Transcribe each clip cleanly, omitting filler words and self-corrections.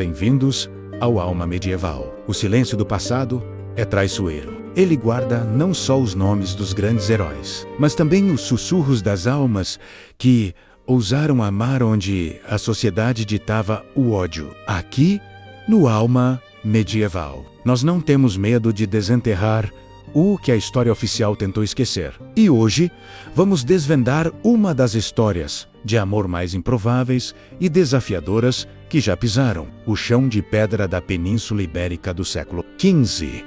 Bem-vindos ao Alma Medieval. O silêncio do passado é traiçoeiro. Ele guarda não só os nomes dos grandes heróis, mas também os sussurros das almas que ousaram amar onde a sociedade ditava o ódio. Aqui, no Alma Medieval, nós não temos medo de desenterrar o que a história oficial tentou esquecer. E hoje, vamos desvendar uma das histórias de amor mais improváveis e desafiadoras que já pisaram o chão de pedra da Península Ibérica do século XV.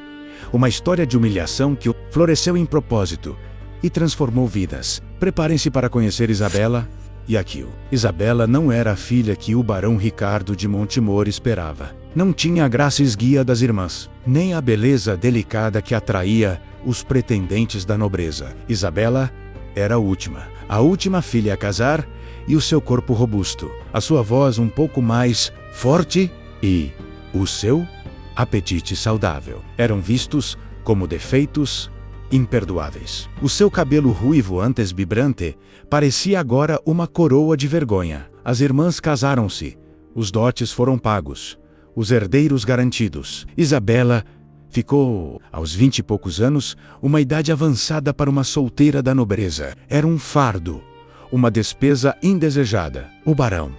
Uma história de humilhação que floresceu em propósito e transformou vidas. Preparem-se para conhecer Isabela e Akil. Isabela não era a filha que o barão Ricardo de Montemor esperava. Não tinha a graça esguia das irmãs, nem a beleza delicada que atraía os pretendentes da nobreza. Isabela era a última filha a casar, e o seu corpo robusto, a sua voz um pouco mais forte e o seu apetite saudável eram vistos como defeitos imperdoáveis. O seu cabelo ruivo, antes vibrante, parecia agora uma coroa de vergonha. As irmãs casaram-se, os dotes foram pagos, os herdeiros garantidos. Isabela ficou, aos 20 e poucos anos, uma idade avançada para uma solteira da nobreza. Era um fardo, uma despesa indesejada. O barão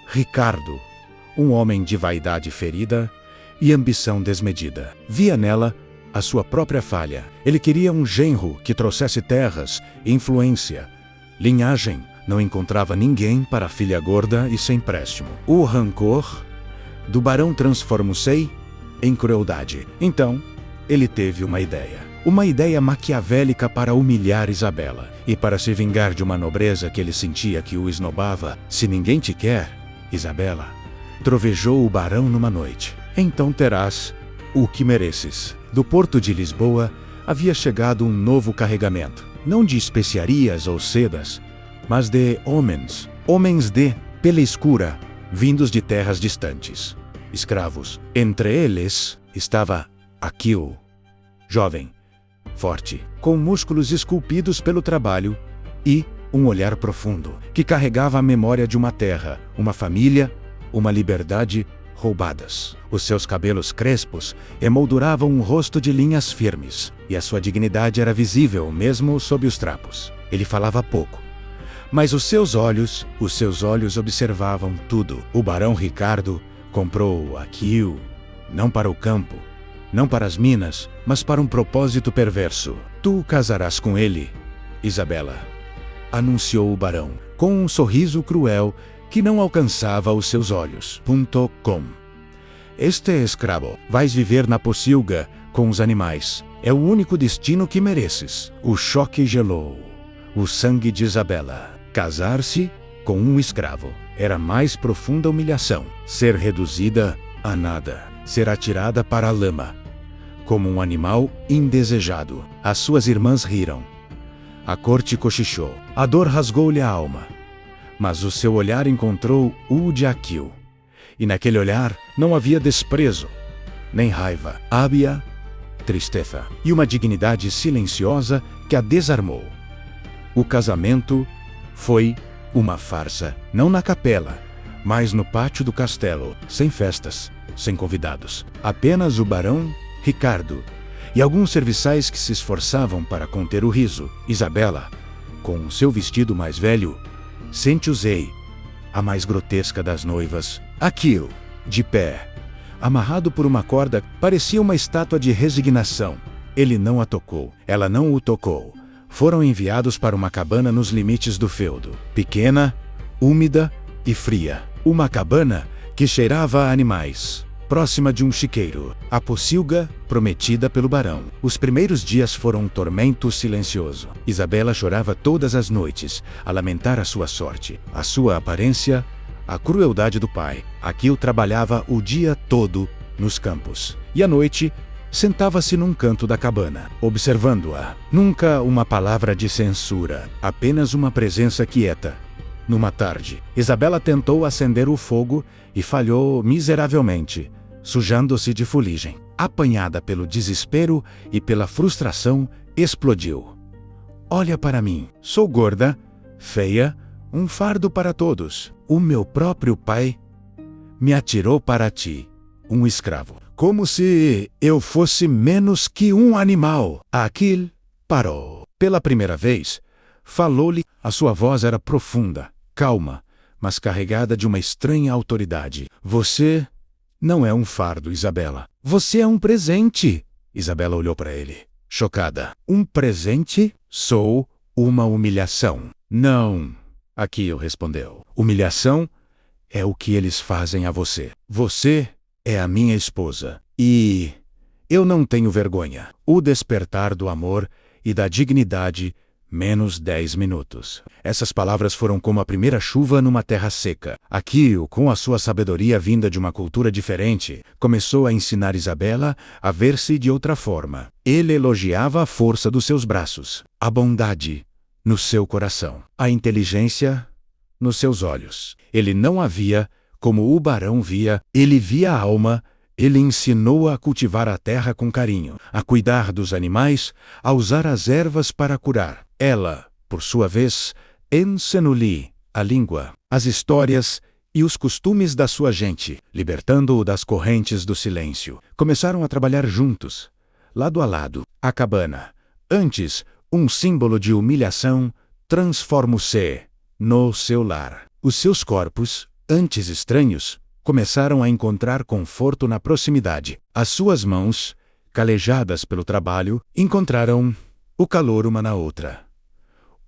Ricardo, um homem de vaidade ferida e ambição desmedida, via nela a sua própria falha. Ele queria um genro que trouxesse terras, influência, linhagem. Não encontrava ninguém para a filha gorda e sem préstimo. O rancor do barão transformou-se em crueldade. Então, ele teve uma ideia maquiavélica para humilhar Isabela e para se vingar de uma nobreza que ele sentia que o esnobava. Se ninguém te quer, Isabela, trovejou o barão numa noite, então terás o que mereces. Do porto de Lisboa havia chegado um novo carregamento, não de especiarias ou sedas, mas de homens de pele escura, vindos de terras distantes, escravos. Entre eles estava Akil, jovem, forte, com músculos esculpidos pelo trabalho e um olhar profundo, que carregava a memória de uma terra, uma família, uma liberdade roubadas. Os seus cabelos crespos emolduravam um rosto de linhas firmes, e a sua dignidade era visível mesmo sob os trapos. Ele falava pouco, mas os seus olhos observavam tudo. O barão Ricardo comprou Akil, não para o campo, não para as minas, mas para um propósito perverso. Tu casarás com ele, Isabela, anunciou o barão, com um sorriso cruel que não alcançava os seus olhos. Este escravo, vais viver na pocilga com os animais. É o único destino que mereces. O choque gelou o sangue de Isabela. Casar-se com um escravo era a mais profunda humilhação. Ser reduzida a nada, ser atirada para a lama, como um animal indesejado. As suas irmãs riram. A corte cochichou. A dor rasgou-lhe a alma. Mas o seu olhar encontrou o de Akil. E naquele olhar não havia desprezo, nem raiva. Havia tristeza e uma dignidade silenciosa que a desarmou. O casamento foi uma farsa, não na capela, mas no pátio do castelo, sem festas, sem convidados. Apenas o barão Ricardo e alguns serviçais que se esforçavam para conter o riso. Isabela, com o seu vestido mais velho, sente-usei, a mais grotesca das noivas. Akil, de pé, amarrado por uma corda, parecia uma estátua de resignação. Ele não a tocou, ela não o tocou. Foram enviados para uma cabana nos limites do feudo. Pequena, úmida e fria. Uma cabana que cheirava a animais, próxima de um chiqueiro. A pocilga prometida pelo barão. Os primeiros dias foram um tormento silencioso. Isabela chorava todas as noites, a lamentar a sua sorte, a sua aparência, a crueldade do pai. Akil trabalhava o dia todo nos campos, e à noite sentava-se num canto da cabana, observando-a. Nunca uma palavra de censura, apenas uma presença quieta. Numa tarde, Isabela tentou acender o fogo e falhou miseravelmente, sujando-se de fuligem. Apanhada pelo desespero e pela frustração, explodiu. Olha para mim, sou gorda, feia, um fardo para todos. O meu próprio pai me atirou para ti, um escravo, como se eu fosse menos que um animal. Aquil parou. Pela primeira vez, falou-lhe. A sua voz era profunda, calma, mas carregada de uma estranha autoridade. Você não é um fardo, Isabela. Você é um presente. Isabela olhou para ele, chocada. Um presente? Sou uma humilhação. Não, Aquil respondeu. Humilhação é o que eles fazem a você. Você é a minha esposa. E eu não tenho vergonha. O despertar do amor e da dignidade, menos 10 minutos. Essas palavras foram como a primeira chuva numa terra seca. Aquil, com a sua sabedoria vinda de uma cultura diferente, começou a ensinar Isabela a ver-se de outra forma. Ele elogiava a força dos seus braços, a bondade no seu coração, a inteligência nos seus olhos. Ele não a via como o barão via, ele via a alma. Ele ensinou-a a cultivar a terra com carinho, a cuidar dos animais, a usar as ervas para curar. Ela, por sua vez, ensinou-lhe a língua, as histórias e os costumes da sua gente, libertando-o das correntes do silêncio. Começaram a trabalhar juntos, lado a lado. A cabana, antes um símbolo de humilhação, transformou-se no seu lar. Os seus corpos, antes estranhos, começaram a encontrar conforto na proximidade. As suas mãos, calejadas pelo trabalho, encontraram o calor uma na outra.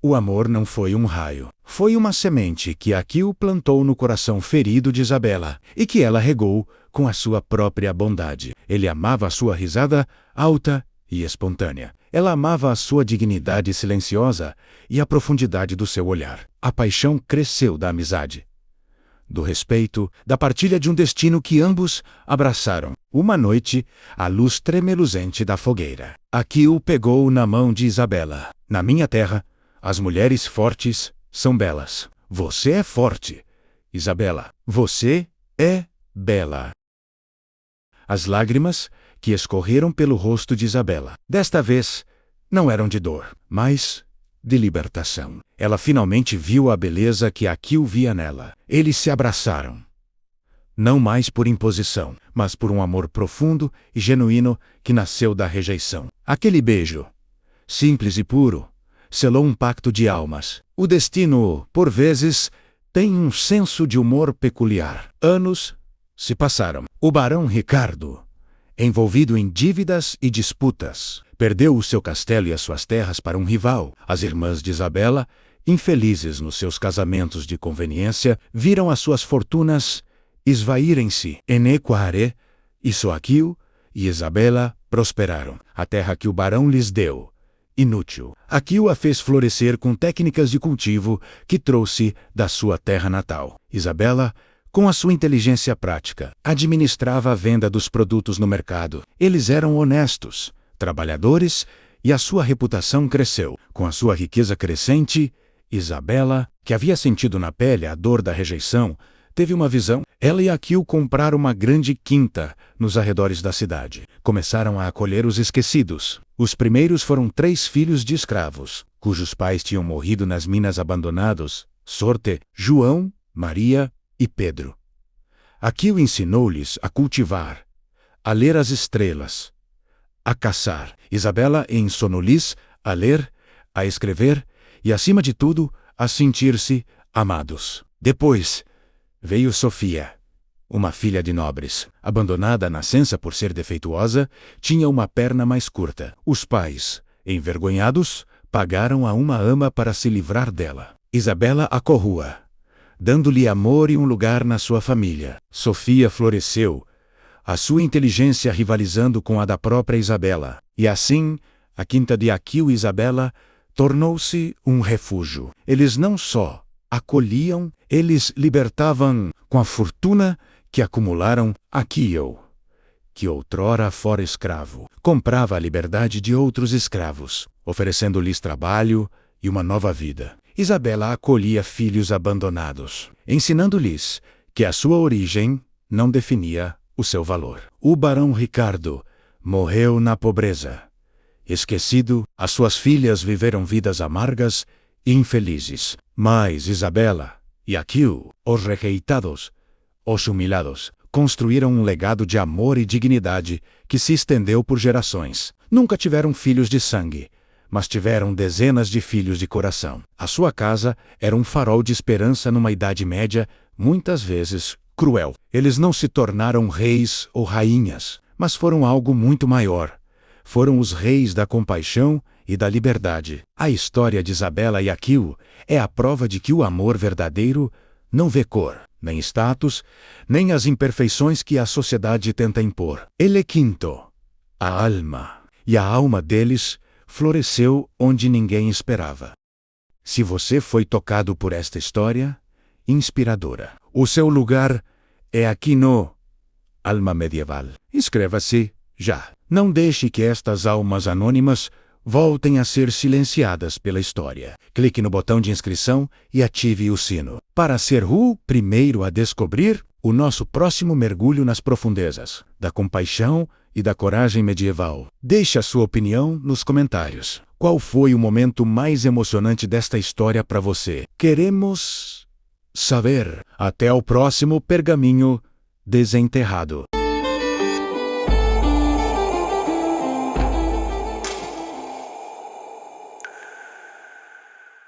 O amor não foi um raio. Foi uma semente que Aquil plantou no coração ferido de Isabela e que ela regou com a sua própria bondade. Ele amava a sua risada alta e espontânea. Ela amava a sua dignidade silenciosa e a profundidade do seu olhar. A paixão cresceu da amizade, do respeito, da partilha de um destino que ambos abraçaram. Uma noite, à luz tremeluzente da fogueira, Aquil pegou na mão de Isabela. Na minha terra, as mulheres fortes são belas. Você é forte, Isabela. Você é bela. As lágrimas que escorreram pelo rosto de Isabela, desta vez, não eram de dor, mas de libertação. Ela finalmente viu a beleza que Aquil via nela. Eles se abraçaram. Não mais por imposição, mas por um amor profundo e genuíno que nasceu da rejeição. Aquele beijo, simples e puro, selou um pacto de almas. O destino, por vezes, tem um senso de humor peculiar. Anos se passaram. O barão Ricardo, envolvido em dívidas e disputas, perdeu o seu castelo e as suas terras para um rival. As irmãs de Isabela, infelizes nos seus casamentos de conveniência, viram as suas fortunas esvaírem-se. Enequare, Aquil e Isabela prosperaram. A terra que o barão lhes deu, inútil, Aquil a fez florescer com técnicas de cultivo que trouxe da sua terra natal. Isabela, com a sua inteligência prática, administrava a venda dos produtos no mercado. Eles eram honestos, trabalhadores, e a sua reputação cresceu. Com a sua riqueza crescente, Isabela, que havia sentido na pele a dor da rejeição, teve uma visão. Ela e Aquil compraram uma grande quinta nos arredores da cidade. Começaram a acolher os esquecidos. Os primeiros foram 3 filhos de escravos, cujos pais tinham morrido nas minas abandonados: Sorte, João, Maria e Pedro. Aquil ensinou-lhes a cultivar, a ler as estrelas, a caçar. Isabela ensinou-lhes a ler, a escrever e, acima de tudo, a sentir-se amados. Depois veio Sofia, uma filha de nobres. Abandonada à nascença por ser defeituosa, tinha uma perna mais curta. Os pais, envergonhados, pagaram a uma ama para se livrar dela. Isabela a corrua, dando-lhe amor e um lugar na sua família. Sofia floresceu, a sua inteligência rivalizando com a da própria Isabela. E assim, a quinta de Aquil e Isabela tornou-se um refúgio. Eles não só acolhiam, eles libertavam com a fortuna que acumularam. Aquil, que outrora fora escravo, comprava a liberdade de outros escravos, oferecendo-lhes trabalho e uma nova vida. Isabela acolhia filhos abandonados, ensinando-lhes que a sua origem não definia o seu valor. O barão Ricardo morreu na pobreza. Esquecido, as suas filhas viveram vidas amargas e infelizes. Mas Isabela e Aquil, os rejeitados, Os humilhados construíram um legado de amor e dignidade que se estendeu por gerações. Nunca tiveram filhos de sangue, mas tiveram dezenas de filhos de coração. A sua casa era um farol de esperança numa Idade Média, muitas vezes cruel. Eles não se tornaram reis ou rainhas, mas foram algo muito maior. Foram os reis da compaixão e da liberdade. A história de Isabela e Aquilo é a prova de que o amor verdadeiro não vê cor, nem status, nem as imperfeições que a sociedade tenta impor. Ele quinto, a alma, e a alma deles floresceu onde ninguém esperava. Se você foi tocado por esta história inspiradora, o seu lugar é aqui no Alma Medieval. Inscreva-se já. Não deixe que estas almas anônimas voltem a ser silenciadas pela história. Clique no botão de inscrição e ative o sino para ser o primeiro a descobrir o nosso próximo mergulho nas profundezas da compaixão e da coragem medieval. Deixe a sua opinião nos comentários. Qual foi o momento mais emocionante desta história para você? Queremos saber. Até o próximo Pergaminho Desenterrado.